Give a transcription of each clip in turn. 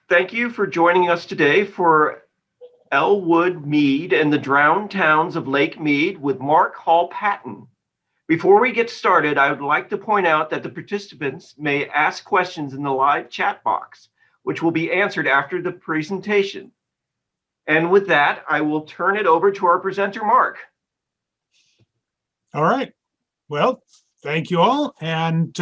Thank you for joining us today for Elwood Mead and the Drowned Towns of Lake Mead with Mark Hall-Patton. Before we get started, I would like to point out that the participants may ask questions in the live chat box, which will be answered after the presentation. And with that, I will turn it over to our presenter, Mark. All right. Well, thank you all. And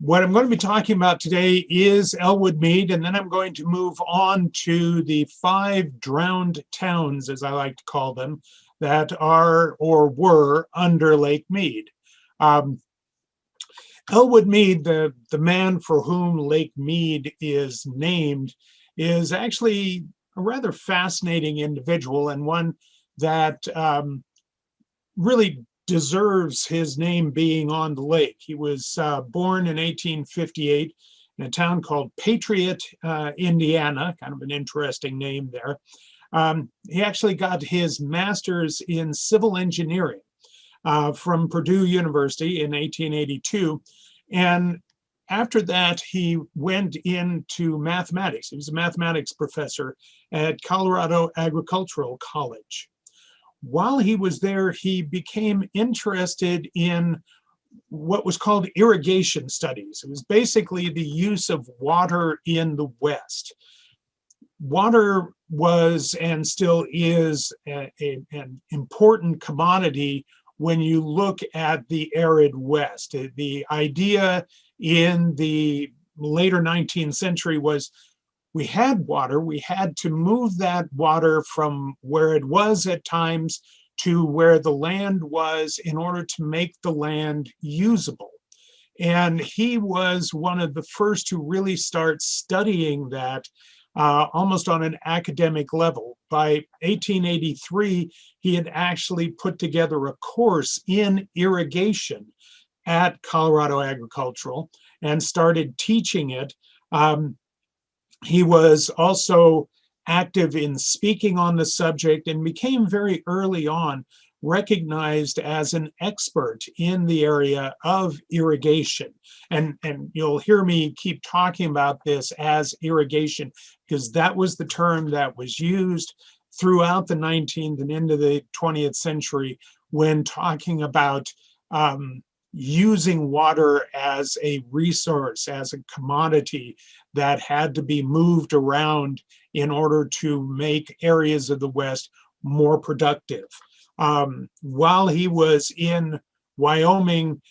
what I'm going to be talking about today is Elwood Mead, and then I'm going to move on to the 5 drowned towns, as I like to call them, that are or were under Lake Mead. Elwood Mead, the man for whom Lake Mead is named, is actually a rather fascinating individual and one that really deserves his name being on the lake. He was born in 1858 in a town called Patriot, Indiana, kind of an interesting name there. He actually got his master's in civil engineering from Purdue University in 1882. And after that, he went into mathematics. He was a mathematics professor at Colorado Agricultural College. While he was there, he became interested in what was called irrigation studies. It was basically the use of water in the West. Water was and still is an important commodity when you look at the arid West. The idea in the later 19th century was we had water, we had to move that water from where it was at times to where the land was in order to make the land usable. And he was one of the first to really start studying that almost on an academic level. By 1883, he had actually put together a course in irrigation at Colorado Agricultural and started teaching it. He was also active in speaking on the subject and became very early on recognized as an expert in the area of irrigation. And you'll hear me keep talking about this as irrigation because that was the term that was used throughout the 19th and into the 20th century when talking about using water as a resource, as a commodity that had to be moved around in order to make areas of the West more productive. While he was in Wyoming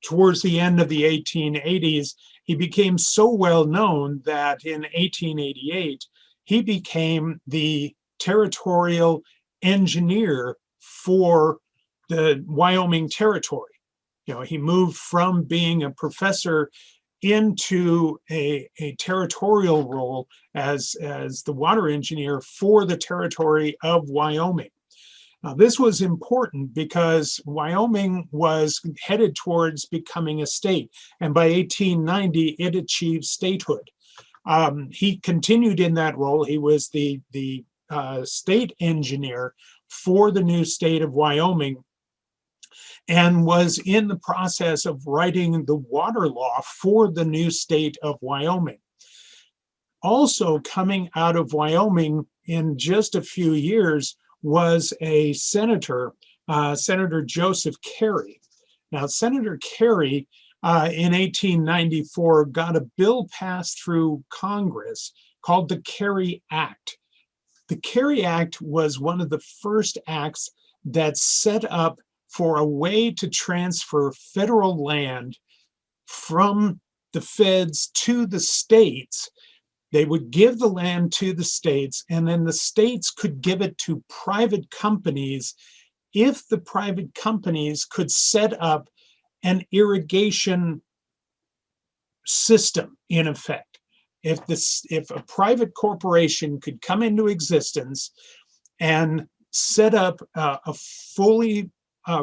towards the end of the 1880s, he became so well known that in 1888, he became the territorial engineer for the Wyoming Territory. You know, he moved from being a professor into a territorial role as the water engineer for the territory of Wyoming. Now, this was important because Wyoming was headed towards becoming a state, and by 1890, it achieved statehood. He continued in that role. He was the state engineer for the new state of Wyoming and was in the process of writing the water law for the new state of Wyoming. Also coming out of Wyoming in just a few years was a senator, Senator Joseph Kerry. Now, Senator Kerry in 1894 got a bill passed through Congress called the Kerry Act. The Kerry Act was one of the first acts that set up for a way to transfer federal land from the feds to the states. They would give the land to the states, and then the states could give it to private companies if the private companies could set up an irrigation system, in effect. If a private corporation could come into existence and set up a fully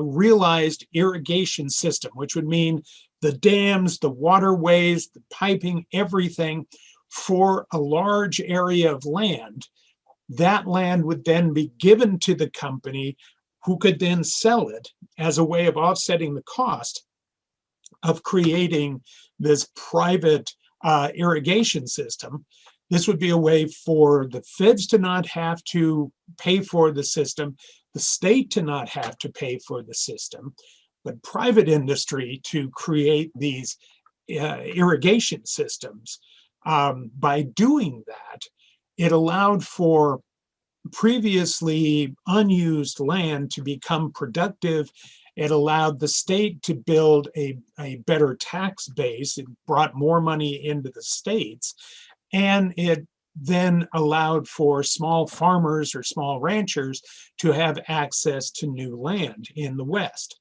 realized irrigation system, which would mean the dams, the waterways, the piping, everything for a large area of land, that land would then be given to the company who could then sell it as a way of offsetting the cost of creating this private irrigation system. This would be a way for the feds to not have to pay for the system, the state to not have to pay for the system, but private industry to create these irrigation systems. By doing that, it allowed for previously unused land to become productive. It allowed the state to build a better tax base. It brought more money into the states. And it then allowed for small farmers or small ranchers to have access to new land in the West.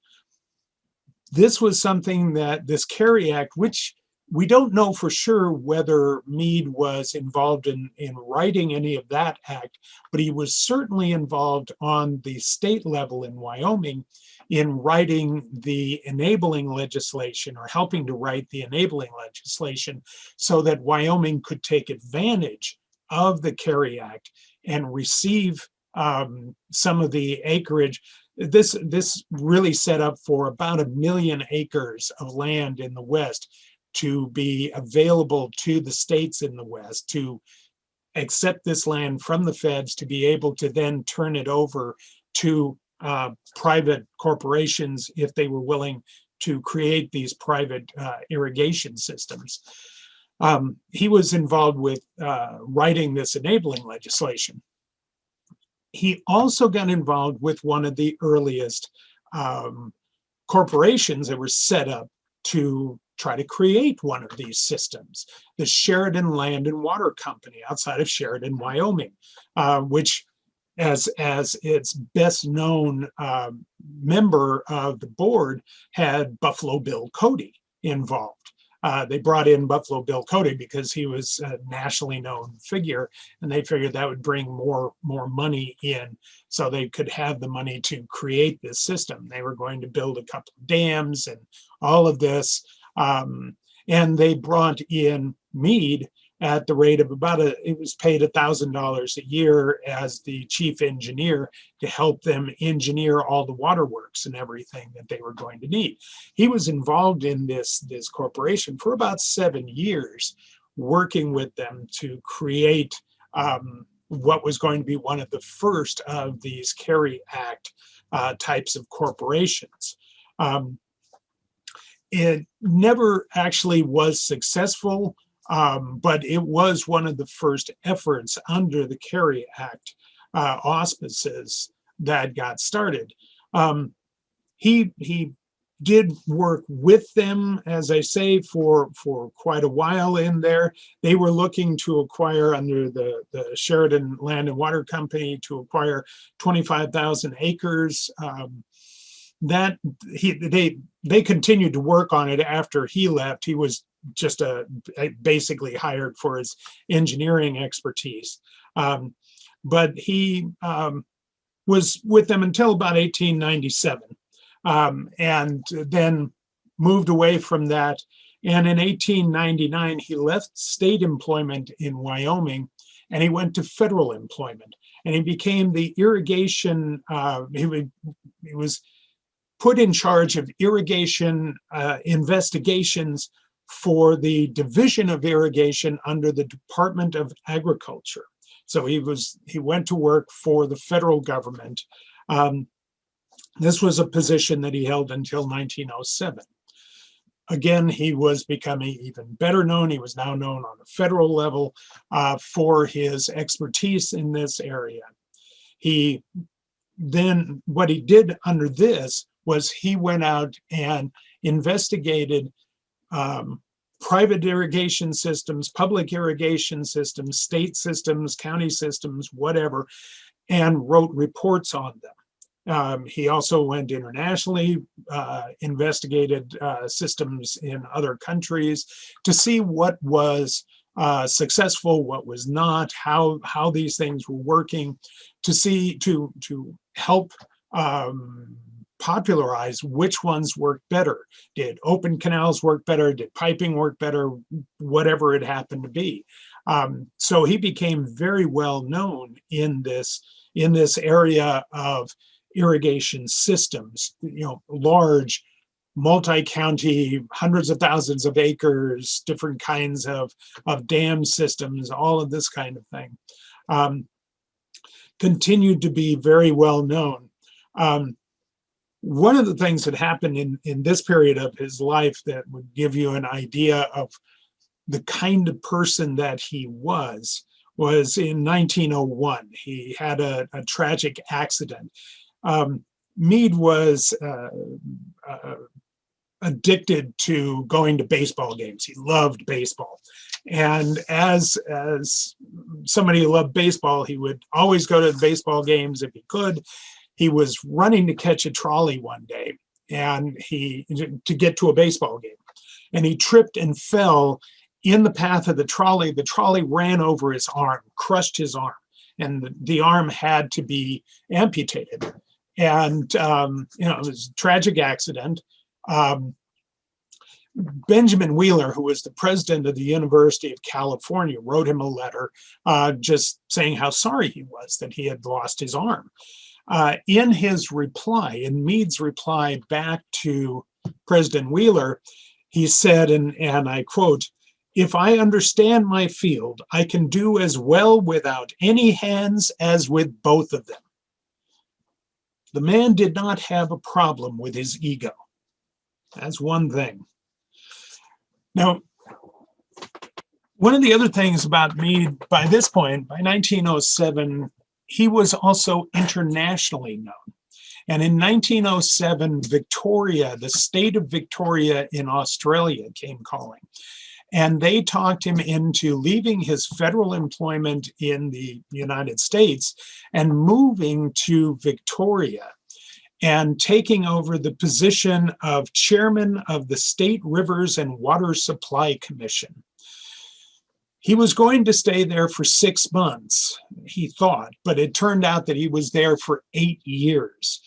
This was something that this Kerry Act, which we don't know for sure whether Mead was involved in writing any of that act, but he was certainly involved on the state level in Wyoming in writing the enabling legislation, or helping to write the enabling legislation, so that Wyoming could take advantage of the Kerry Act and receive some of the acreage. This really set up for about 1 million acres of land in the West to be available to the states in the West to accept this land from the feds, to be able to then turn it over to private corporations if they were willing to create these private irrigation systems. He was involved with writing this enabling legislation. He also got involved with one of the earliest corporations that were set up to try to create one of these systems, the Sheridan Land and Water Company outside of Sheridan, Wyoming, which as its best known member of the board had Buffalo Bill Cody involved. They brought in Buffalo Bill Cody because he was a nationally known figure, and they figured that would bring more money in, so they could have the money to create this system. They were going to build a couple of dams and all of this, and they brought in Mead at the rate of it was paid $1,000 a year as the chief engineer to help them engineer all the waterworks and everything that they were going to need. He was involved in this corporation for about 7 years, working with them to create what was going to be one of the first of these Kerry Act types of corporations. It never actually was successful, but it was one of the first efforts under the Kerry Act auspices that got started. He did work with them, as I say, for quite a while in there. They were looking to acquire, under the Sheridan Land and Water Company, to acquire 25,000 acres. They continued to work on it after he left. He was just basically hired for his engineering expertise. But he was with them until about 1897, and then moved away from that. And in 1899, he left state employment in Wyoming, and he went to federal employment. And he became the irrigation, he was put in charge of irrigation investigations for the Division of Irrigation under the Department of Agriculture. So he went to work for the federal government. This was a position that he held until 1907. Again, he was becoming even better known. He was now known on the federal level for his expertise in this area. What he did under this was he went out and investigated private irrigation systems, public irrigation systems, state systems, county systems, whatever, and wrote reports on them. He also went internationally, investigated systems in other countries to see what was successful, what was not, how these things were working, to help popularize which ones worked better. Did open canals work better? Did piping work better? Whatever it happened to be. So he became very well known in this area of irrigation systems, large multi-county, hundreds of thousands of acres, different kinds of dam systems, all of this kind of thing, continued to be very well known. One of the things that happened in this period of his life that would give you an idea of the kind of person that he was in 1901. He had a tragic accident. Mead was addicted to going to baseball games. He loved baseball. And as somebody who loved baseball, he would always go to the baseball games if he could. He was running to catch a trolley one day and to get to a baseball game. And he tripped and fell in the path of the trolley. The trolley ran over his arm, crushed his arm, and the arm had to be amputated. And, it was a tragic accident. Benjamin Wheeler, who was the president of the University of California, wrote him a letter just saying how sorry he was that he had lost his arm. In his reply, in Mead's reply back to President Wheeler, he said, and I quote, "If I understand my field, I can do as well without any hands as with both of them." The man did not have a problem with his ego. That's one thing. Now, one of the other things about Mead, by this point, by 1907, he was also internationally known. And in 1907, Victoria, the state of Victoria in Australia, came calling. And they talked him into leaving his federal employment in the United States and moving to Victoria and taking over the position of chairman of the State Rivers and Water Supply Commission. He was going to stay there for 6 months, he thought, but it turned out that he was there for 8 years.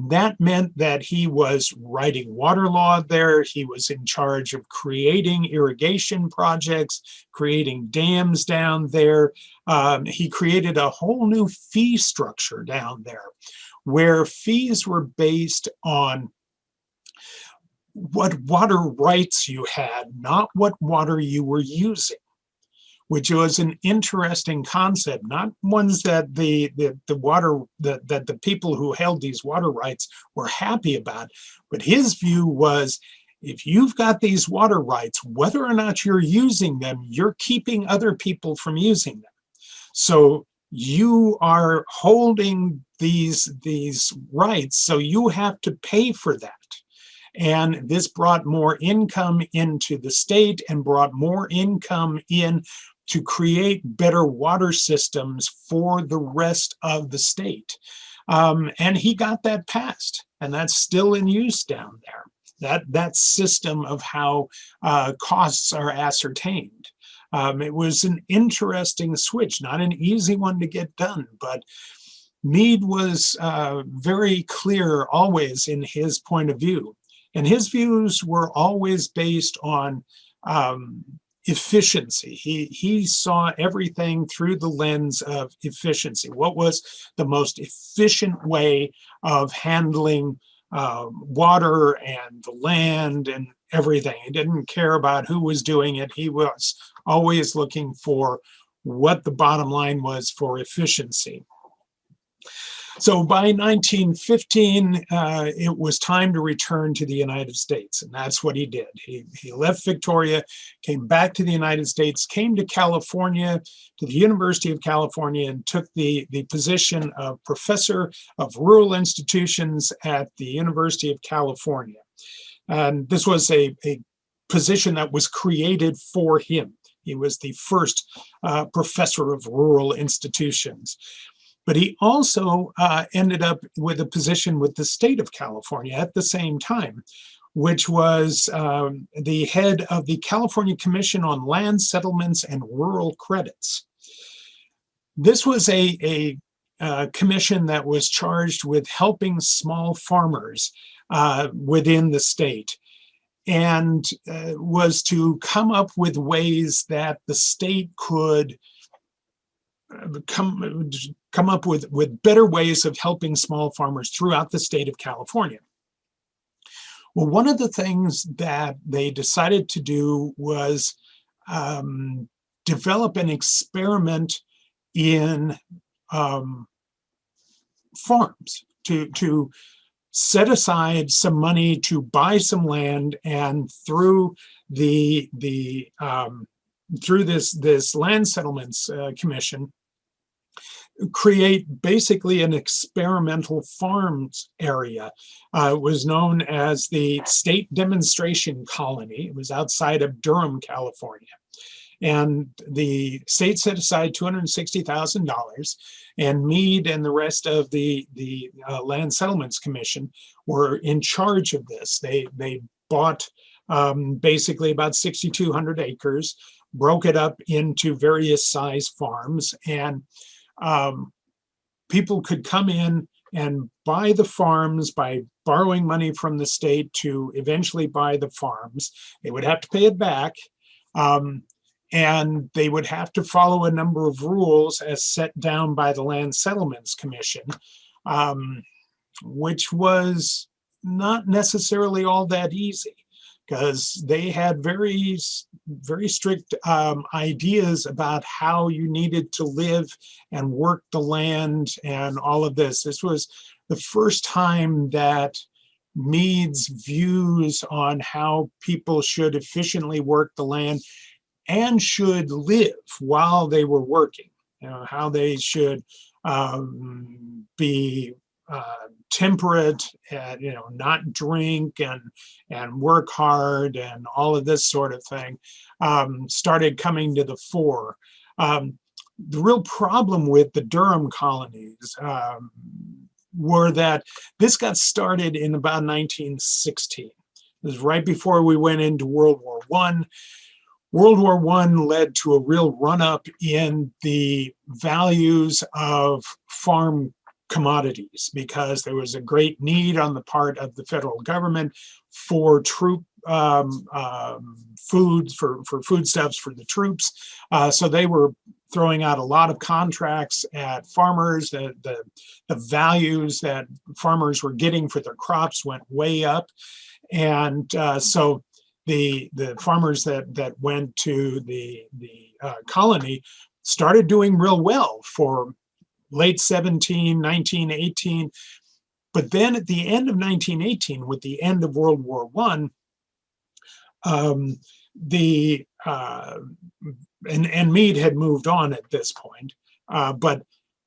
That meant that he was writing water law there. He was in charge of creating irrigation projects, creating dams down there. He created a whole new fee structure down there, where fees were based on what water rights you had, not what water you were using, which was an interesting concept, not ones that the people who held these water rights were happy about. But his view was, if you've got these water rights, whether or not you're using them, you're keeping other people from using them. So you are holding these rights, so you have to pay for that. And this brought more income into the state and brought more income in to create better water systems for the rest of the state. And he got that passed, and that's still in use down there. That system of how costs are ascertained. It was an interesting switch, not an easy one to get done, but Mead was very clear always in his point of view. And his views were always based on efficiency. He saw everything through the lens of efficiency. What was the most efficient way of handling water and the land and everything? He didn't care about who was doing it. He was always looking for what the bottom line was for efficiency. So by 1915, it was time to return to the United States, and that's what he did. He left Victoria, came back to the United States, came to California, to the University of California, and took the position of professor of rural institutions at the University of California. And this was a position that was created for him. He was the first professor of rural institutions. But he also ended up with a position with the state of California at the same time, which was the head of the California Commission on Land Settlements and Rural Credits. This was a commission that was charged with helping small farmers within the state, and was to come up with ways that the state could come up with better ways of helping small farmers throughout the state of California. Well, one of the things that they decided to do was develop an experiment in farms to set aside some money to buy some land, and through through this land settlements commission, create basically an experimental farms area. It was known as the State Demonstration Colony. It was outside of Durham, California. And the state set aside $260,000, and Mead and the rest of the Land Settlements Commission were in charge of this. They bought basically about 6,200 acres, broke it up into various size farms, and people could come in and buy the farms by borrowing money from the state to eventually buy the farms. They would have to pay it back. And they would have to follow a number of rules as set down by the Land Settlements Commission, which was not necessarily all that easy, because they had very strict ideas about how you needed to live and work the land and all of this. This was the first time that Mead's views on how people should efficiently work the land and should live while they were working, how they should be temperate, and not drink and work hard and all of this sort of thing, started coming to the fore. The real problem with the Durham colonies were that this got started in about 1916. It was right before we went into World War I. World War I led to a real run-up in the values of farm commodities, because there was a great need on the part of the federal government for troop foods, for foodstuffs for the troops. So they were throwing out a lot of contracts at farmers. The values that farmers were getting for their crops went way up. And so the farmers that went to the colony started doing real well for late 17, 19, 18. But then at the end of 1918, with the end of World War I, and Mead had moved on at this point. But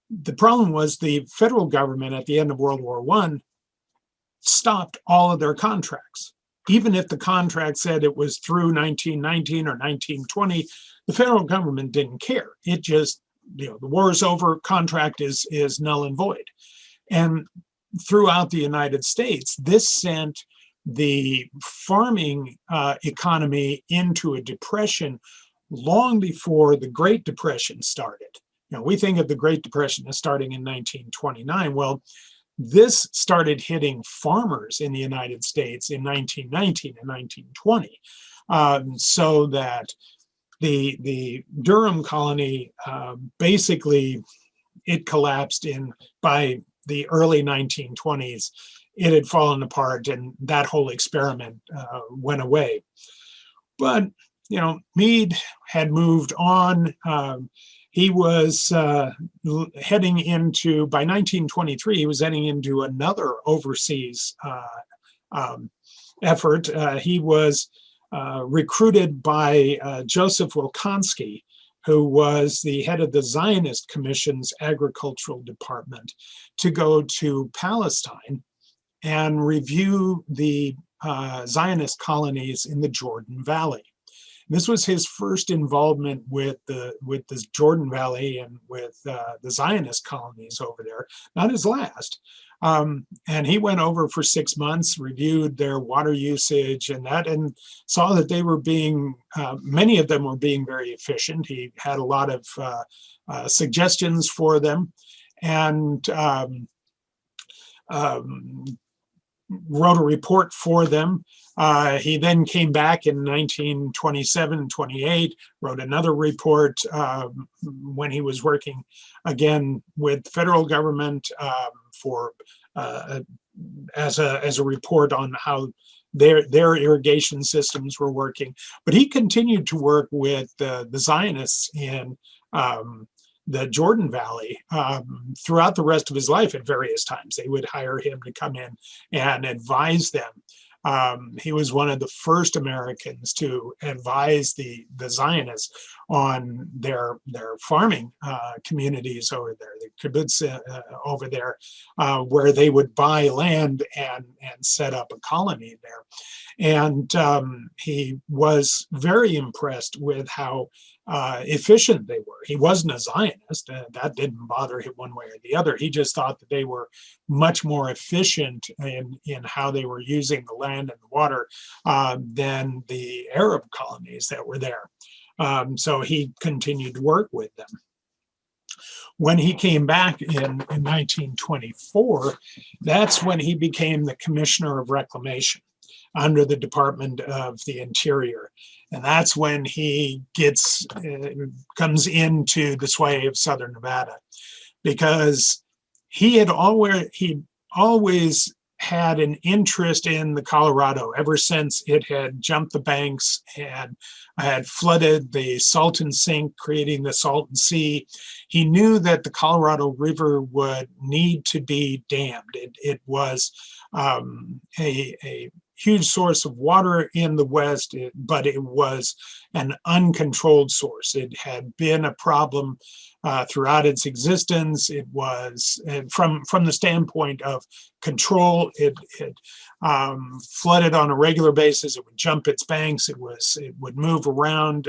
the problem was the federal government at the end of World War I stopped all of their contracts. Even if the contract said it was through 1919 or 1920, the federal government didn't care. It just, the war is over, contract is null and void. And throughout the United States, this sent the farming economy into a depression long before the Great Depression started. We think of the Great Depression as starting in 1929. Well, this started hitting farmers in the United States in 1919 and 1920, so that the Durham colony basically, it collapsed by the early 1920s. It had fallen apart, and that whole experiment went away. But Mead had moved on. He was heading into, by 1923, he was heading into another overseas effort. He was recruited by Joseph Wilkonsky, who was the head of the Zionist Commission's agricultural department, to go to Palestine and review the Zionist colonies in the Jordan Valley. This was his first involvement with the Jordan Valley and with the Zionist colonies over there, not his last. And he went over for 6 months, reviewed their water usage and saw that they were being, many of them were being very efficient. He had a lot of suggestions for them, and wrote a report for them. He then came back in 1927, 28, wrote another report when he was working again with the federal government for as a report on how their irrigation systems were working. But he continued to work with the Zionists in the Jordan Valley throughout the rest of his life at various times. They would hire him to come in and advise them. He was one of the first Americans to advise the Zionists on their farming communities over there, the kibbutz over there, where they would buy land and set up a colony there. And he was very impressed with how efficient they were. He wasn't a Zionist. That didn't bother him one way or the other. He just thought that they were much more efficient in how they were using the land and the water than the Arab colonies that were there. So he continued to work with them. When he came back in 1924, that's when he became the Commissioner of Reclamation under the Department of the Interior. And that's when he comes into the sway of Southern Nevada, because he always had an interest in the Colorado ever since it had jumped the banks and had flooded the Salton Sink, creating the Salton Sea. He knew that the Colorado River would need to be dammed. It was a huge source of water in the West, but it was an uncontrolled source. It had been a problem throughout its existence. It was, from the standpoint of control, it flooded on a regular basis. It would jump its banks. It would move around.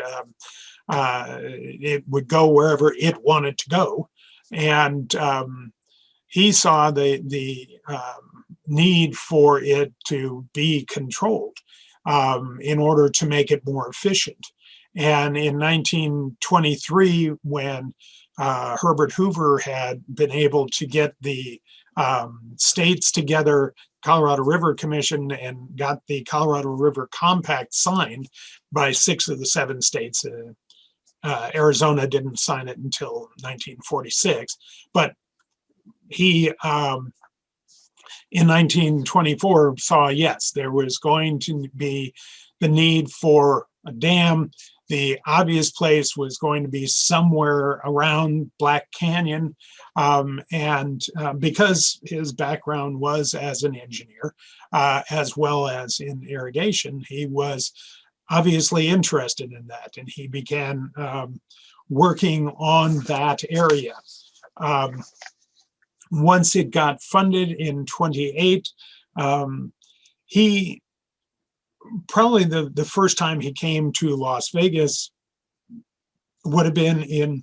It would go wherever it wanted to go. And he saw the need for it to be controlled in order to make it more efficient. And in 1923, when Herbert Hoover had been able to get the states together, Colorado River Commission, and got the Colorado River Compact signed by 6 of the 7 states. Arizona didn't sign it until 1946, but he in 1924 saw, yes, there was going to be the need for a dam. The obvious place was going to be somewhere around Black Canyon. And because his background was as an engineer, as well as in irrigation, he was obviously interested in that. And he began working on that area. Once it got funded in 28, he probably the first time he came to Las Vegas would have been in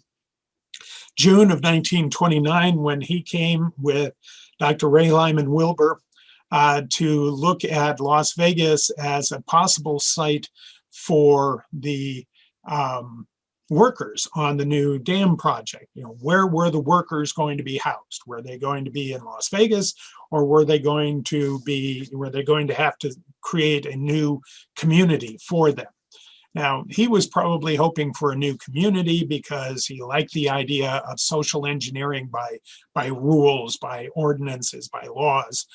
June of 1929, when he came with Dr. Ray Lyman Wilbur to look at Las Vegas as a possible site for the workers on the new dam project. You know, where were the workers going to be housed? Were they going to be in Las Vegas, or were they going to have to create a new community for them? Now, he was probably hoping for a new community because he liked the idea of social engineering by rules, by ordinances, by laws.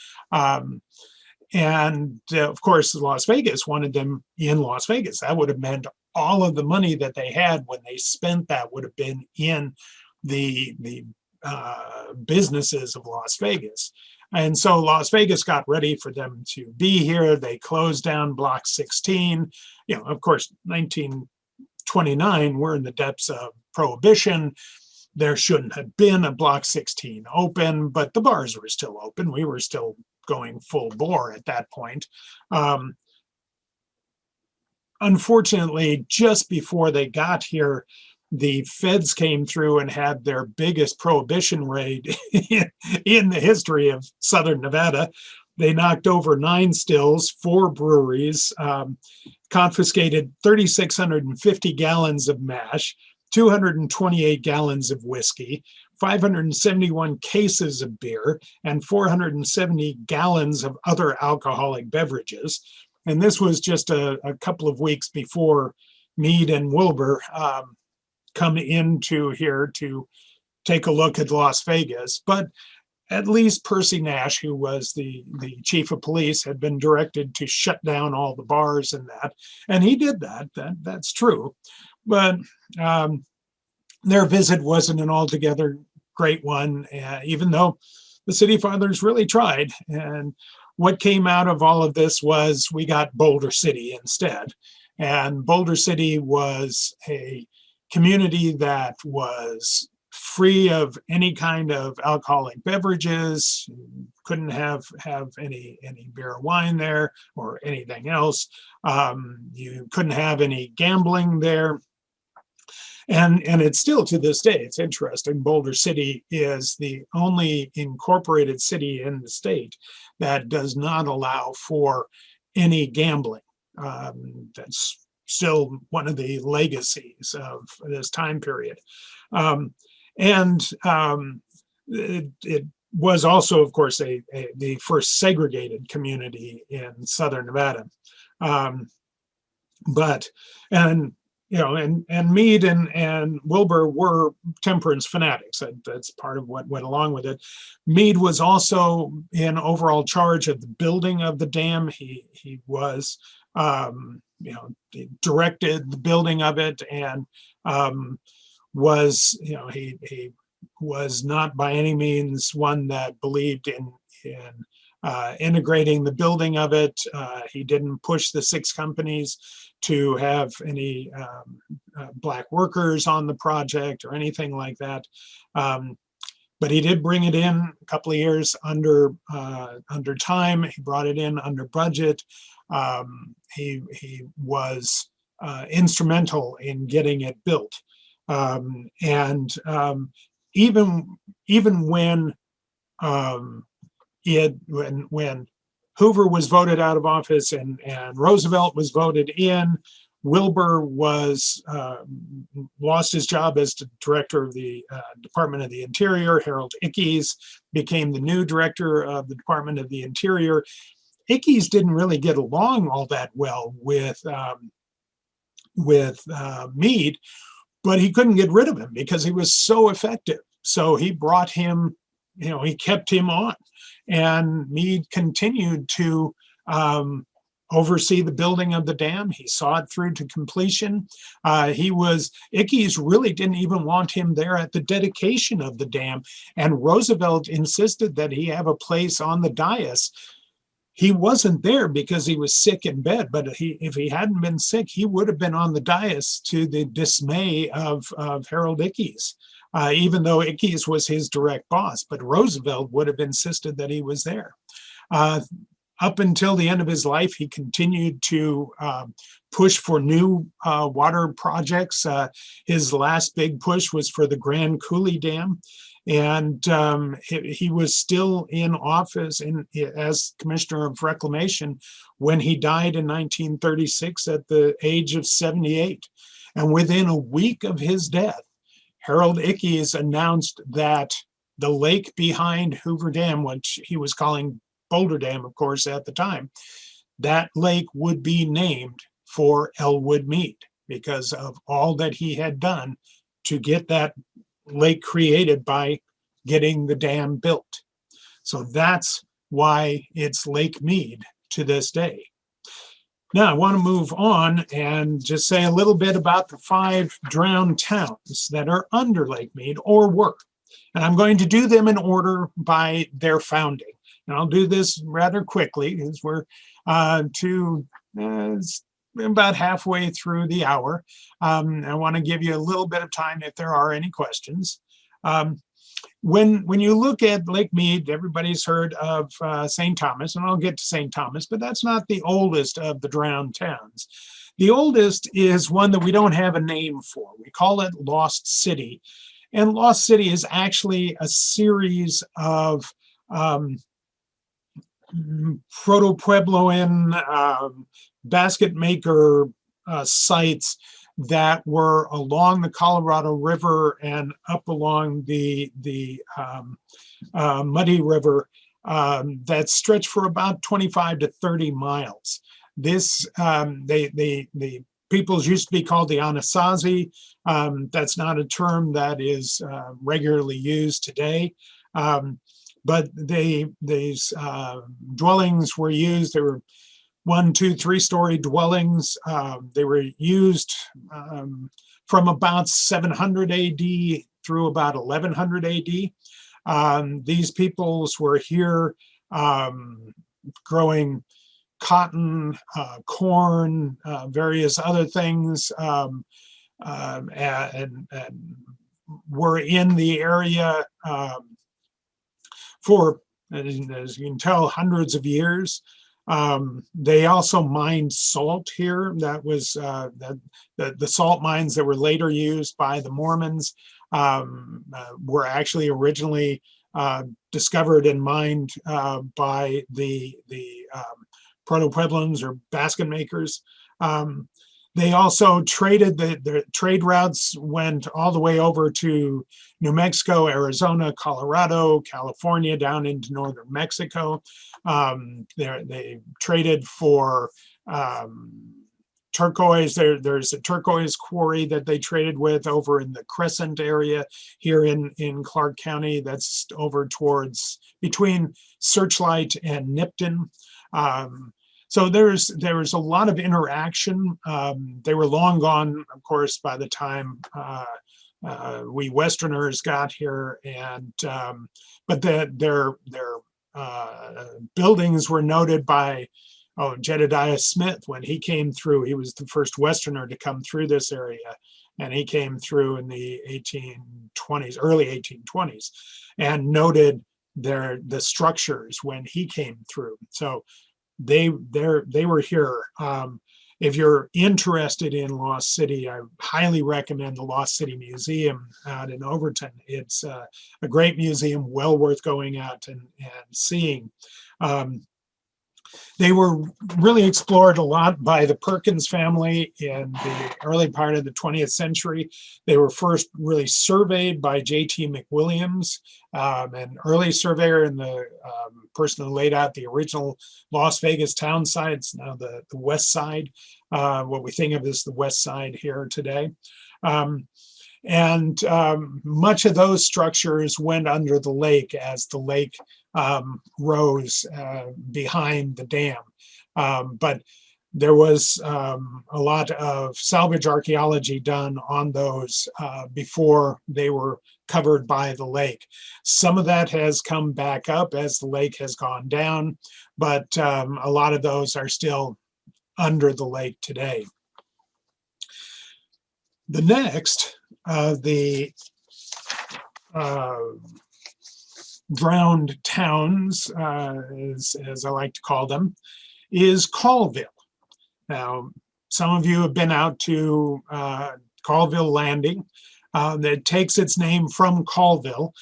And of course, Las Vegas wanted them in Las Vegas. That would have meant all of the money that they had when they spent that would have been in the businesses of Las Vegas. And so Las Vegas got ready for them to be here. They closed down Block 16. You know, of course, 1929, we're in the depths of Prohibition. There shouldn't have been a Block 16 open, but the bars were still open. We were still going full bore at that point. Unfortunately, just before they got here, the feds came through and had their biggest prohibition raid in the history of Southern Nevada. They knocked over 9 stills, 4 breweries, confiscated 3,650 gallons of mash, 228 gallons of whiskey, 571 cases of beer, and 470 gallons of other alcoholic beverages. And this was just a couple of weeks before Mead and Wilbur come into here to take a look at Las Vegas. But at least Percy Nash, who was the chief of police, had been directed to shut down all the bars and he did that. That's true, but their visit wasn't an altogether great one, even though the city fathers really tried. And what came out of all of this was we got Boulder City instead. And Boulder City was a community that was free of any kind of alcoholic beverages. You couldn't have any beer or wine there or anything else. You couldn't have any gambling there. And it's still to this day, it's interesting. Boulder City is the only incorporated city in the state that does not allow for any gambling. That's still one of the legacies of this time period. It was also, of course, the first segregated community in Southern Nevada. And Mead and Wilbur were temperance fanatics. That's part of what went along with it. Mead was also in overall charge of the building of the dam. He was, he directed the building of it, and he was not by any means one that believed in integrating the building of it. He didn't push the 6 companies to have any black workers on the project or anything like that. But he did bring it in a couple of years under time. He brought it in under budget. He was instrumental in getting it built. Even when Hoover was voted out of office and Roosevelt was voted in, Wilbur lost his job as the director of the Department of the Interior. Harold Ickes became the new director of the Department of the Interior. Ickes didn't really get along all that well with Mead, but he couldn't get rid of him because he was so effective. So he brought him, he kept him on. And Mead continued to oversee the building of the dam. He saw it through to completion. Ickes really didn't even want him there at the dedication of the dam. And Roosevelt insisted that he have a place on the dais. He wasn't there because he was sick in bed, but if he hadn't been sick, he would have been on the dais, to the dismay of Harold Ickes. Even though Ickes was his direct boss, but Roosevelt would have insisted that he was there. Up until the end of his life, he continued to push for new water projects. His last big push was for the Grand Coulee Dam. And he was still in office as Commissioner of Reclamation when he died in 1936 at the age of 78. And within a week of his death, Harold Ickes announced that the lake behind Hoover Dam, which he was calling Boulder Dam, of course, at the time, that lake would be named for Elwood Mead because of all that he had done to get that lake created by getting the dam built. So that's why it's Lake Mead to this day. Now, I want to move on and just say a little bit about the 5 drowned towns that are under Lake Mead or were. And I'm going to do them in order by their founding. And I'll do this rather quickly because we're about halfway through the hour. I want to give you a little bit of time if there are any questions. When you look at Lake Mead, everybody's heard of St. Thomas, and I'll get to St. Thomas, but that's not the oldest of the drowned towns. The oldest is one that we don't have a name for. We call it Lost City. And Lost City is actually a series of proto-Puebloan basket maker sites that were along the Colorado River and up along the Muddy River that stretched for about 25 to 30 miles. This, the peoples used to be called the Anasazi. That's not a term that is regularly used today. but these dwellings were used. They were 1, 2, 3-story dwellings. They were used from about 700 AD through about 1100 AD. These peoples were here growing cotton, corn, various other things, and were in the area for, as you can tell, hundreds of years. They also mined salt here. That was the salt mines that were later used by the Mormons were actually originally discovered and mined by the Proto-Pueblans or basket makers. They also traded, their trade routes went all the way over to New Mexico, Arizona, Colorado, California, down into northern Mexico. They traded for turquoise. There's a turquoise quarry that they traded with over in the Crescent area here in Clark County. That's over towards between Searchlight and Nipton. So there was a lot of interaction. They were long gone, of course, by the time we Westerners got here, and but their buildings were noted by Jedediah Smith when he came through. He was the first Westerner to come through this area, and he came through in the 1820s, early 1820s, and noted the structures when he came through. So they were here. If you're interested in Lost City, I highly recommend the Lost City Museum out in Overton. It's a great museum, well worth going out and seeing. They were really explored a lot by the Perkins family in the early part of the 20th century. They were first really surveyed by J.T. McWilliams, an early surveyor and the person who laid out the original Las Vegas town site. It's now the west side, what we think of as the west side here today. And much of those structures went under the lake as the lake rose behind the dam. But there was a lot of salvage archaeology done on those before they were covered by the lake. Some of that has come back up as the lake has gone down, but a lot of those are still under the lake today. The next, the drowned towns, as I like to call them, is Coleville. Now, some of you have been out to Coleville Landing. That takes its name from Coleville.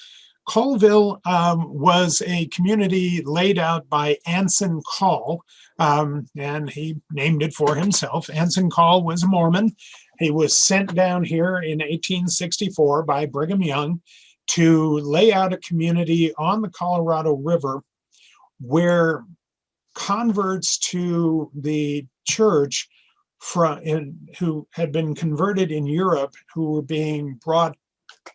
Coleville was a community laid out by Anson Call, and he named it for himself. Anson Call was a Mormon. He was sent down here in 1864 by Brigham Young to lay out a community on the Colorado River where converts to the church who had been converted in Europe, who were being brought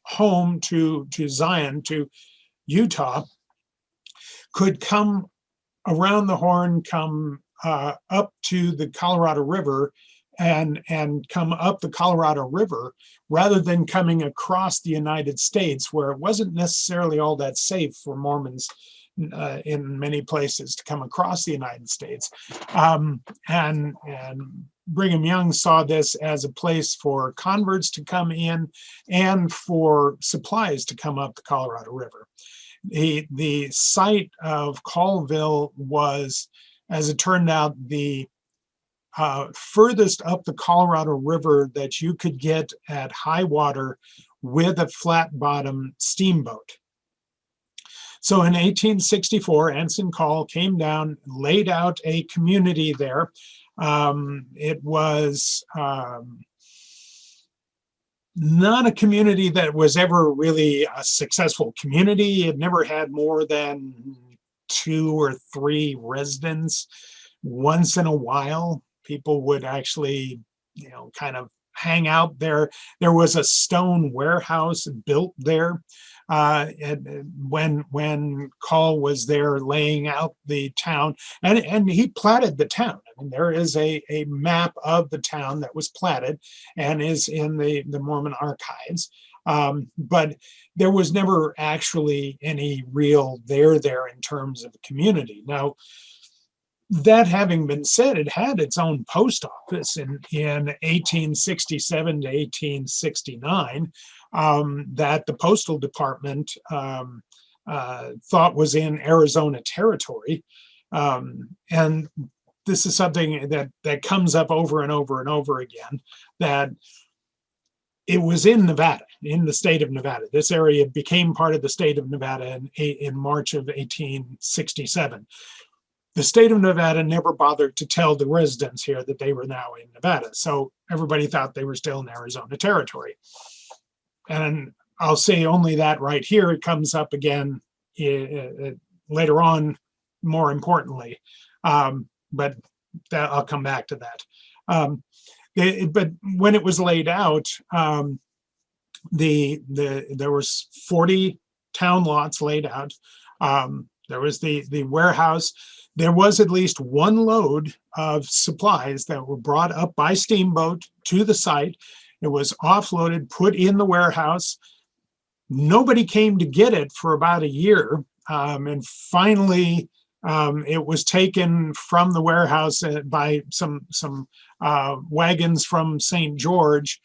home to Zion, to Utah, could come around the horn, come up to the Colorado River and come up the Colorado River rather than coming across the United States, where it wasn't necessarily all that safe for Mormons in many places to come across the United States. And Brigham Young saw this as a place for converts to come in and for supplies to come up the Colorado River. The site of Coleville was, as it turned out, the furthest up the Colorado River that you could get at high water with a flat bottom steamboat. So in 1864, Anson Call came down, laid out a community there. It was not a community that was ever really a successful community. It never had more than 2 or 3 residents. Once in a while, people would actually, kind of hang out there. There was a stone warehouse built there. And when Call was there laying out the town, and he platted the town. I mean, there is a map of the town that was platted and is in the Mormon archives. But there was never actually any real there in terms of a community. Now, that having been said, it had its own post office in 1867 to 1869 that the Postal Department thought was in Arizona territory. And this is something that comes up over and over and over again, that it was in Nevada, in the state of Nevada. This area became part of the state of Nevada in March of 1867. The state of Nevada never bothered to tell the residents here that they were now in Nevada. So everybody thought they were still in Arizona territory. And I'll say only that right here. It comes up again later on, more importantly. But I'll come back to that. But when it was laid out, there was 40 town lots laid out. There was the warehouse. There was at least one load of supplies that were brought up by steamboat to the site. It was offloaded, put in the warehouse. Nobody came to get it for about a year. And finally, it was taken from the warehouse by some wagons from St. George.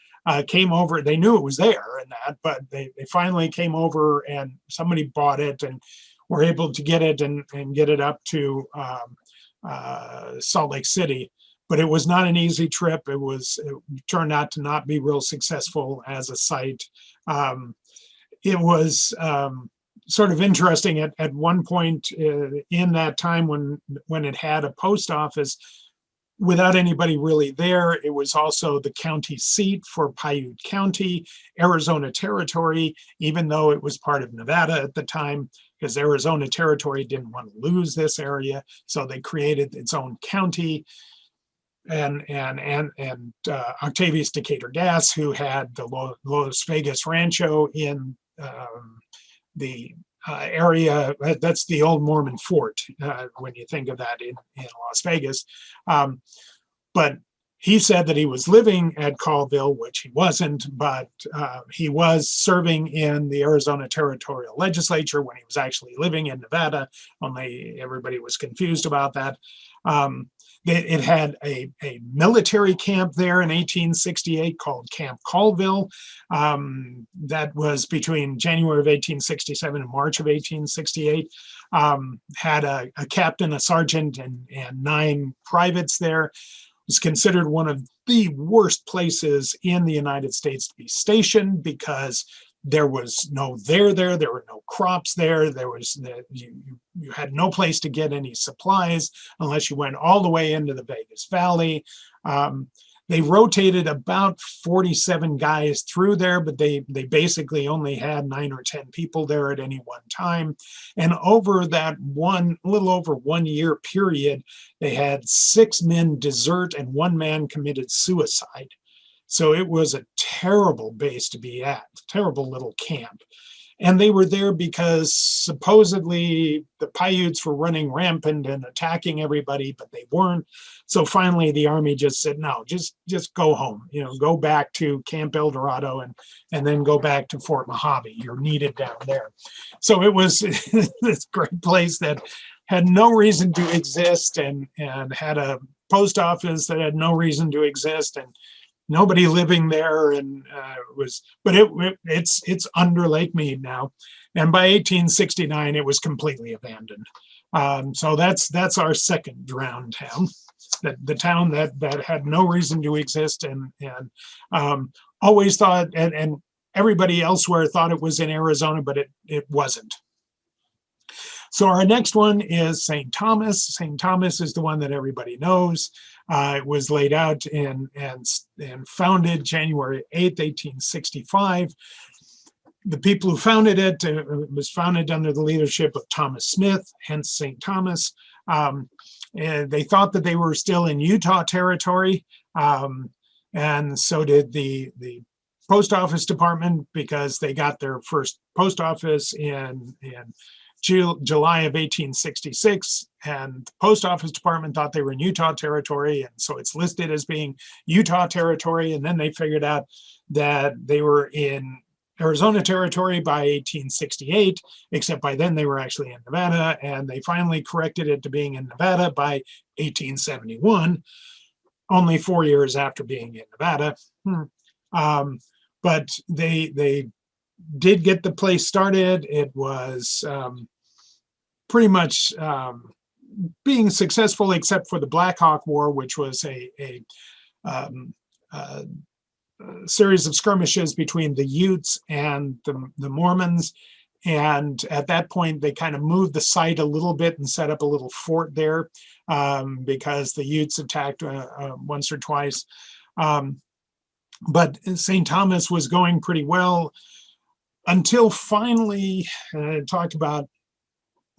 Came over. They knew it was there and that, but they finally came over and somebody bought it and were able to get it and get it up to Salt Lake City. But it was not an easy trip. It turned out to not be real successful as a site. It was sort of interesting at one point in that time when it had a post office, without anybody really there. It was also the county seat for Piute County, Arizona Territory, even though it was part of Nevada at the time, because Arizona Territory didn't want to lose this area. So they created its own county. And Octavius Decatur Gas, who had the Las Vegas Rancho in the area, that's the old Mormon fort when you think of that in Las Vegas. But he said that he was living at Coleville, which he wasn't, but he was serving in the Arizona Territorial Legislature when he was actually living in Nevada, only everybody was confused about that. It had a military camp there in 1868 called Camp Coleville. That was between January of 1867 and March of 1868. Had a captain, a sergeant, and 9 privates there. It was considered one of the worst places in the United States to be stationed because there was no there, there were no crops there. You had no place to get any supplies unless you went all the way into the Vegas Valley. They rotated about 47 guys through there, but they basically only had 9 or 10 people there at any one time. And over that little over 1 year period, they had 6 men desert and 1 man committed suicide. So it was a terrible base to be at, terrible little camp. And they were there because supposedly the Paiutes were running rampant and attacking everybody, but they weren't. So finally the army just said, no, just go home, go back to Camp El Dorado and then go back to Fort Mojave. You're needed down there. So it was this great place that had no reason to exist and had a post office that had no reason to exist and nobody living there, and it's under Lake Mead now, and by 1869 it was completely abandoned. So that's our second drowned town, the town that had no reason to exist and always thought, and everybody elsewhere thought it was in Arizona, but it wasn't. So our next one is St. Thomas. St. Thomas is the one that everybody knows. It was laid out and founded January 8th, 1865. The people who founded it, was founded under the leadership of Thomas Smith, hence St. Thomas. And they thought that they were still in Utah territory. and so did the post office department, because they got their first post office in July of 1866, and the post office department thought they were in Utah territory, and so it's listed as being Utah territory. And then they figured out that they were in Arizona territory by 1868, except by then they were actually in Nevada, and they finally corrected it to being in Nevada by 1871, only 4 years after being in Nevada. But they did get the place started. It was pretty much being successful, except for the Black Hawk War, which was a series of skirmishes between the Utes and the Mormons. And at that point, they kind of moved the site a little bit and set up a little fort there, because the Utes attacked once or twice. But St. Thomas was going pretty well until finally, talked about,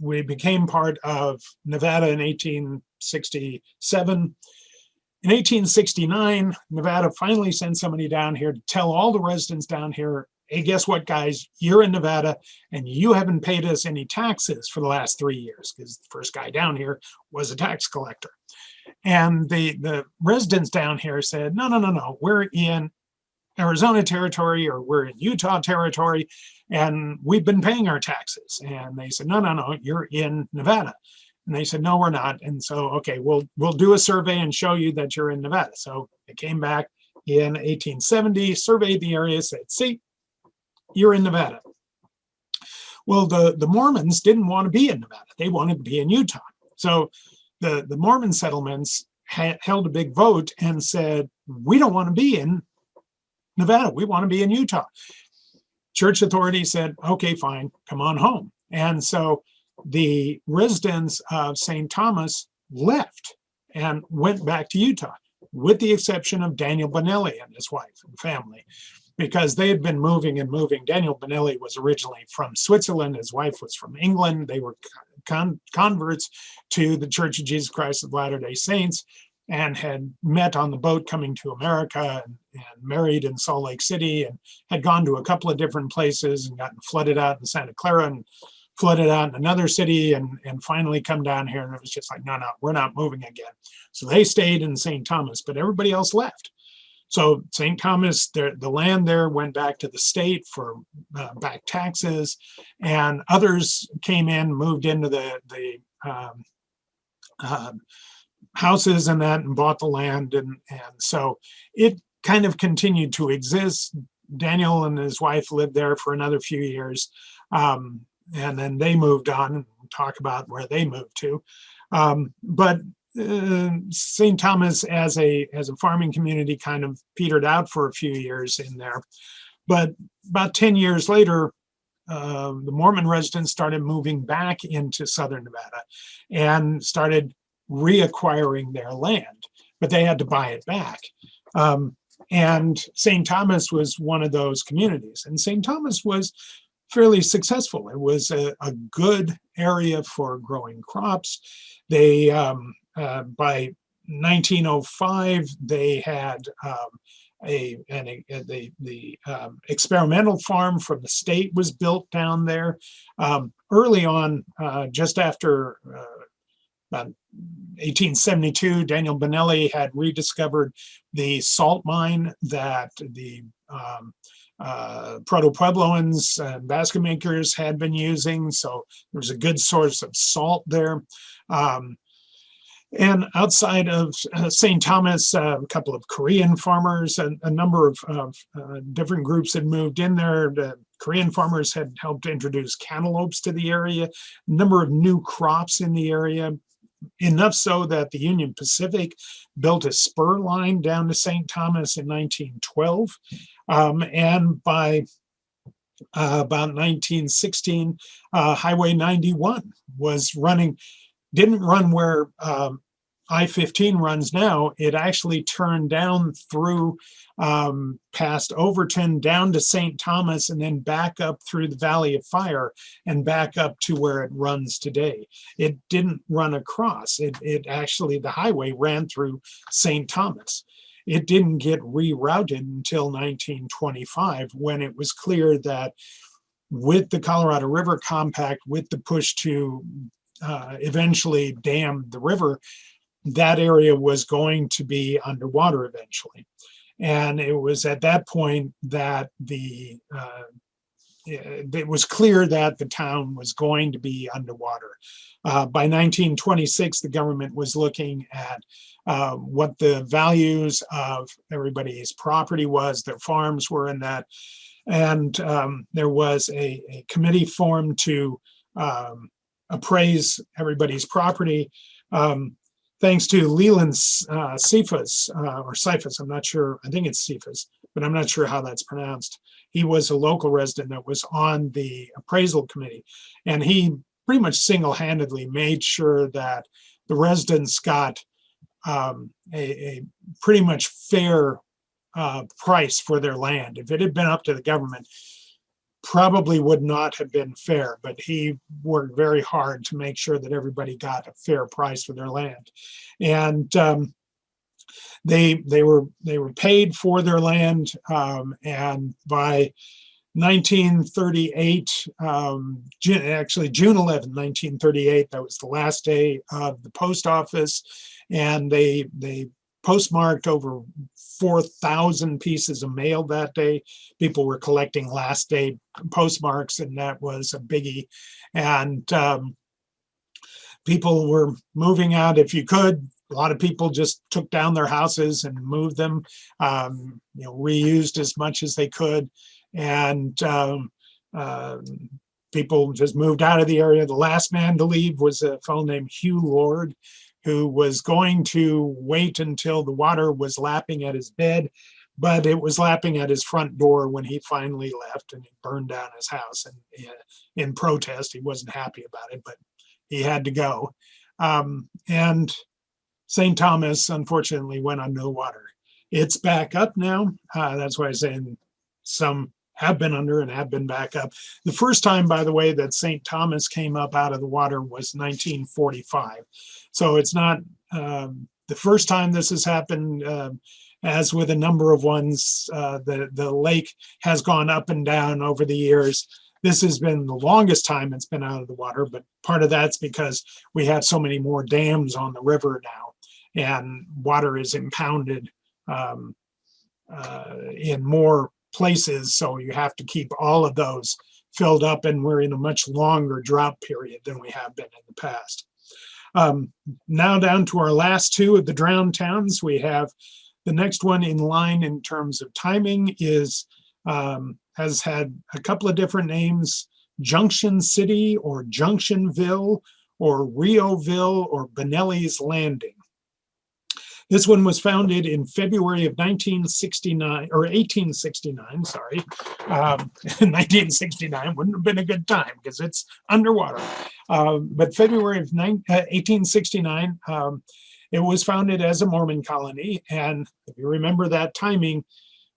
we became part of Nevada in 1867. In 1869, Nevada finally sent somebody down here to tell all the residents down here, hey, guess what, guys? You're in Nevada, and you haven't paid us any taxes for the last 3 years, because the first guy down here was a tax collector. And the residents down here said, no, we're in Arizona territory, or we're in Utah territory, and we've been paying our taxes. And they said, no, you're in Nevada. And they said, no, we're not. And so, okay, we'll do a survey and show you that you're in Nevada. So they came back in 1870, surveyed the area, said, see, you're in Nevada. Well, the Mormons didn't want to be in Nevada. They wanted to be in Utah. So the Mormon settlements held a big vote and said, we don't want to be in Nevada. We want to be in Utah. Church authorities said, okay, fine, come on home. And so the residents of St. Thomas left and went back to Utah, with the exception of Daniel Benelli and his wife and family, because they had been moving and moving. Daniel Benelli was originally from Switzerland. His wife was from England. They were converts to the Church of Jesus Christ of Latter-day Saints, and had met on the boat coming to America, and married in Salt Lake City, and had gone to a couple of different places and gotten flooded out in Santa Clara and flooded out in another city, and finally come down here. And it was just like, no, we're not moving again. So they stayed in St. Thomas, but everybody else left. So St. Thomas, the land there went back to the state for back taxes, and others came in, moved into the houses and that, and bought the land. And so it kind of continued to exist. Daniel and his wife lived there for another few years. And then they moved on, and we'll talk about where they moved to. But St. Thomas as a farming community kind of petered out for a few years in there. But about 10 years later, the Mormon residents started moving back into southern Nevada and started reacquiring their land, but they had to buy it back. And St. Thomas was one of those communities. And St. Thomas was fairly successful. It was a good area for growing crops. They, by 1905, they had the experimental farm from the state was built down there. Early on, just after about 1872, Daniel Benelli had rediscovered the salt mine that the Proto-Puebloans and basket makers had been using. So there was a good source of salt there. And outside of St. Thomas, a couple of Korean farmers, a number of different groups had moved in there. The Korean farmers had helped introduce cantaloupes to the area, a number of new crops in the area, enough so that the Union Pacific built a spur line down to St. Thomas in 1912. And by about 1916, Highway 91 was running, didn't run where I-15 runs now. It actually turned down through past Overton down to St. Thomas, and then back up through the Valley of Fire and back up to where it runs today. It didn't run across. It actually, the highway ran through St. Thomas. it didn't get rerouted until 1925, when it was clear that with the Colorado River Compact, with the push to eventually dam the river, that area was going to be underwater eventually. And it was at that point that it was clear that the town was going to be underwater. By 1926, the government was looking at what the values of everybody's property was, their farms were in that. And there was a committee formed to appraise everybody's property. Thanks to Leland Cephas, or Cephas, I'm not sure, I think it's Cephas, but I'm not sure how that's pronounced. He was a local resident that was on the appraisal committee, and he pretty much single-handedly made sure that the residents got a pretty much fair price for their land. If it had been up to the government, probably would not have been fair, but he worked very hard to make sure that everybody got a fair price for their land. And they were paid for their land, and by 1938, actually June 11, 1938, that was the last day of the post office, and they postmarked over 4,000 pieces of mail that day. People were collecting last day postmarks, and that was a biggie. And people were moving out if you could. A lot of people just took down their houses and moved them, reused as much as they could. And people just moved out of the area. The last man to leave was a fellow named Hugh Lord, who was going to wait until the water was lapping at his bed, but it was lapping at his front door when he finally left, and he burned down his house. And in protest, he wasn't happy about it, but he had to go. And St. Thomas, unfortunately, went under the water. It's back up now. That's why I'm saying some have been under and have been back up. The first time, by the way, that St. Thomas came up out of the water was 1945. So it's not the first time this has happened. As with a number of ones, the lake has gone up and down over the years. This has been the longest time it's been out of the water, but part of that's because we have so many more dams on the river now, and water is impounded in more places, so you have to keep all of those filled up, and we're in a much longer drought period than we have been in the past. Now down to our last two of the drowned towns. We have the next one in line in terms of timing is has had a couple of different names: Junction City or Junctionville or Rioville or Benelli's Landing. This one was founded in February of 1969, or 1869, sorry. 1969 wouldn't have been a good time because it's underwater. But February of 1869, it was founded as a Mormon colony. And if you remember that timing,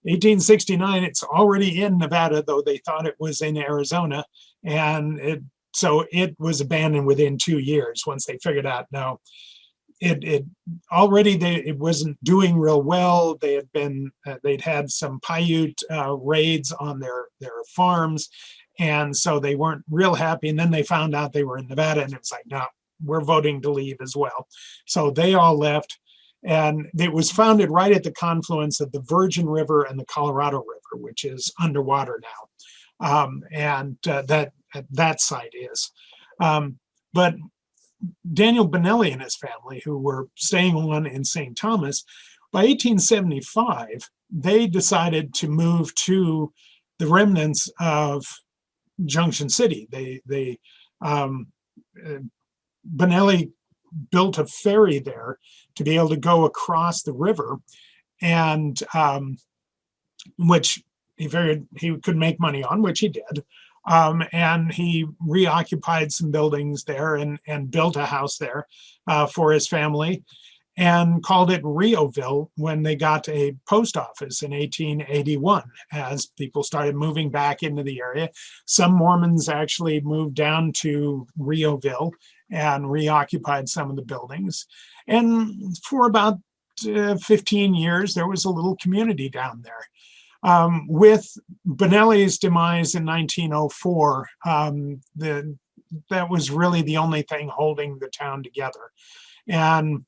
1869, it's already in Nevada, though they thought it was in Arizona. And so it was abandoned within 2 years once they figured out, no, it wasn't doing real well. They had been they'd had some Paiute raids on their farms, and so they weren't real happy. And then they found out they were in Nevada, and it was like, no, we're voting to leave as well. So they all left, and it was founded right at the confluence of the Virgin River and the Colorado River, which is underwater now, and that site is. But Daniel Benelli and his family, who were staying on in St. Thomas, by 1875, they decided to move to the remnants of Junction City. Benelli built a ferry there to be able to go across the river, and which he figured he could make money on, which he did. And he reoccupied some buildings there and built a house there for his family, and called it Rioville when they got a post office in 1881, as people started moving back into the area. Some Mormons actually moved down to Rioville and reoccupied some of the buildings. And for about 15 years, there was a little community down there. With Benelli's demise in 1904, that was really the only thing holding the town together. And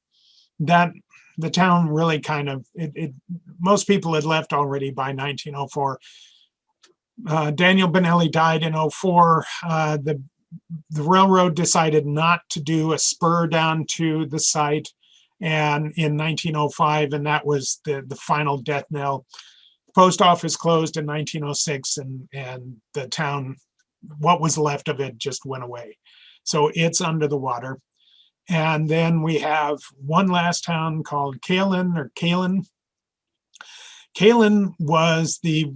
that the town really kind of, most people had left already by 1904. Daniel Benelli died in 04. The railroad decided not to do a spur down to the site and in 1905, and that was the final death knell. The post office closed in 1906, and the town, what was left of it, just went away. So it's under the water. And then we have one last town called Kalin, or Kalin. Kalin was the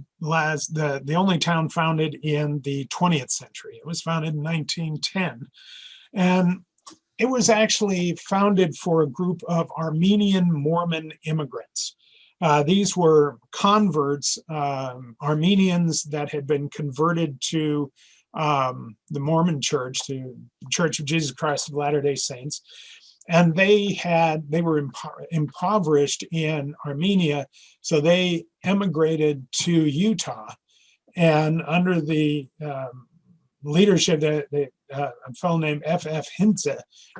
only town founded in the 20th century. It was founded in 1910. And it was actually founded for a group of Armenian Mormon immigrants. These were converts, Armenians that had been converted to the Mormon Church, to Church of Jesus Christ of Latter-day Saints. And they were impoverished in Armenia, so they emigrated to Utah. And under the leadership of a fellow named F.F. Hintze,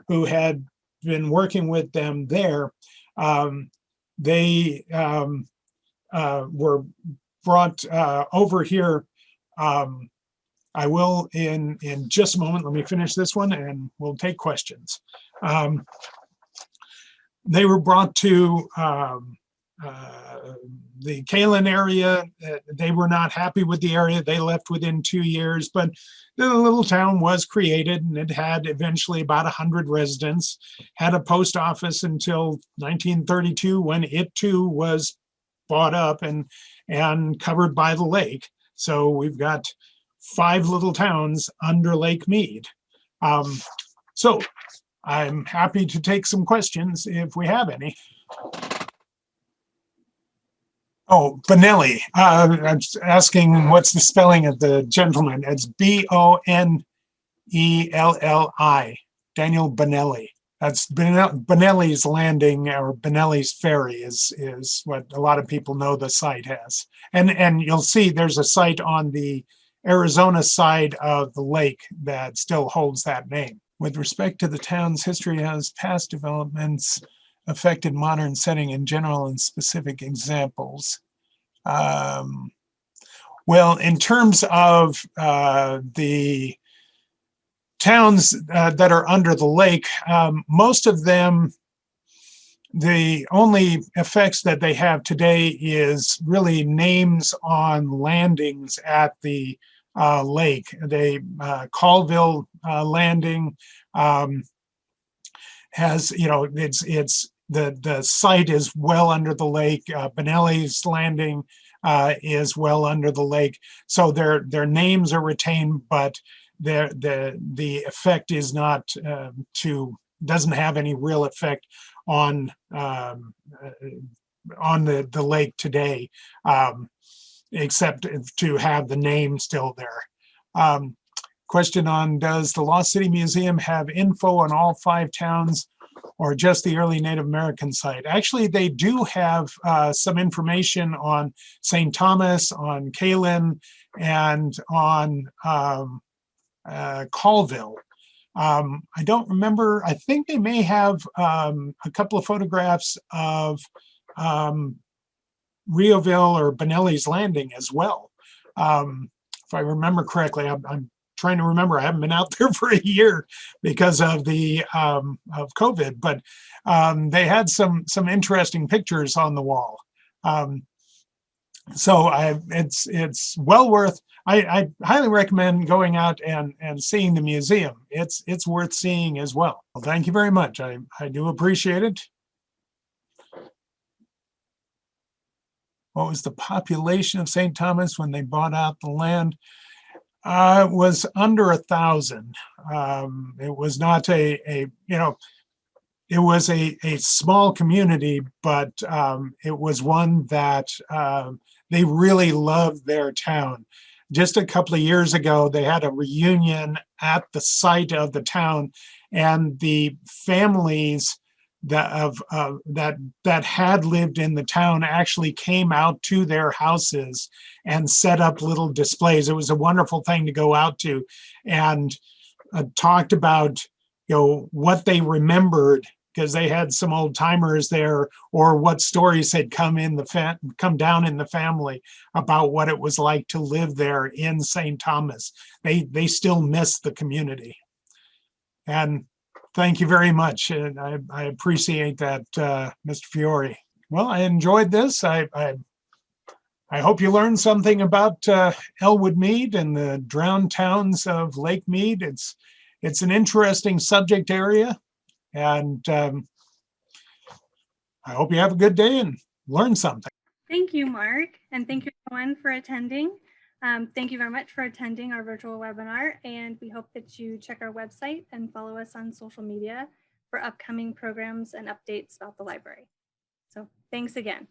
who had been working with them there, they were brought over here. I will in just a moment. Let me finish this one and we'll take questions. They were brought to the Kalin area. They were not happy with the area. They left within 2 years, but the little town was created, and it had eventually about 100 residents, had a post office until 1932, when it too was bought up and covered by the lake. So we've got 5 little towns under Lake Mead. So I'm happy to take some questions if we have any. Oh, Benelli. I'm asking what's the spelling of the gentleman. It's Bonelli, Daniel Benelli. That's Benelli's Landing, or Benelli's Ferry is what a lot of people know the site as. And you'll see there's a site on the Arizona side of the lake that still holds that name. With respect to the town's history, has past developments affected modern setting in general and specific examples? Well, in terms of the towns that are under the lake, most of them, the only effects that they have today is really names on landings at the lake. Coleville landing has, it's the site is well under the lake. Benelli's Landing is well under the lake. So their names are retained, but the effect is not doesn't have any real effect on the lake today, except to have the name still there. Question on, does the Lost City Museum have info on all 5 towns or just the early Native American site? Actually, they do have some information on St. Thomas, on Kalin, and on Coleville. I don't remember. I think they may have a couple of photographs of Rioville or Benelli's Landing as well. If I remember correctly, I'm trying to remember. I haven't been out there for a year because of the of COVID, but they had some interesting pictures on the wall. So it's well worth. I highly recommend going out and seeing the museum. It's worth seeing as well. Well, thank you very much. I do appreciate it. What was the population of St. Thomas when they bought out the land? It was under 1,000. It was not it was a small community, but it was one that they really loved their town. Just a couple of years ago, they had a reunion at the site of the town, and the families that had lived in the town actually came out to their houses and set up little displays. It was a wonderful thing to go out to, and talked about, what they remembered, because they had some old timers there, or what stories had come down in the family about what it was like to live there in St. Thomas. They still miss the community. And thank you very much. And I appreciate that, Mr. Fiore. Well, I enjoyed this. I hope you learned something about Elwood Mead and the drowned towns of Lake Mead. It's an interesting subject area, and I hope you have a good day and learn something. Thank you, Mark, and thank you everyone for attending. Thank you very much for attending our virtual webinar, and we hope that you check our website and follow us on social media for upcoming programs and updates about the library. So thanks again.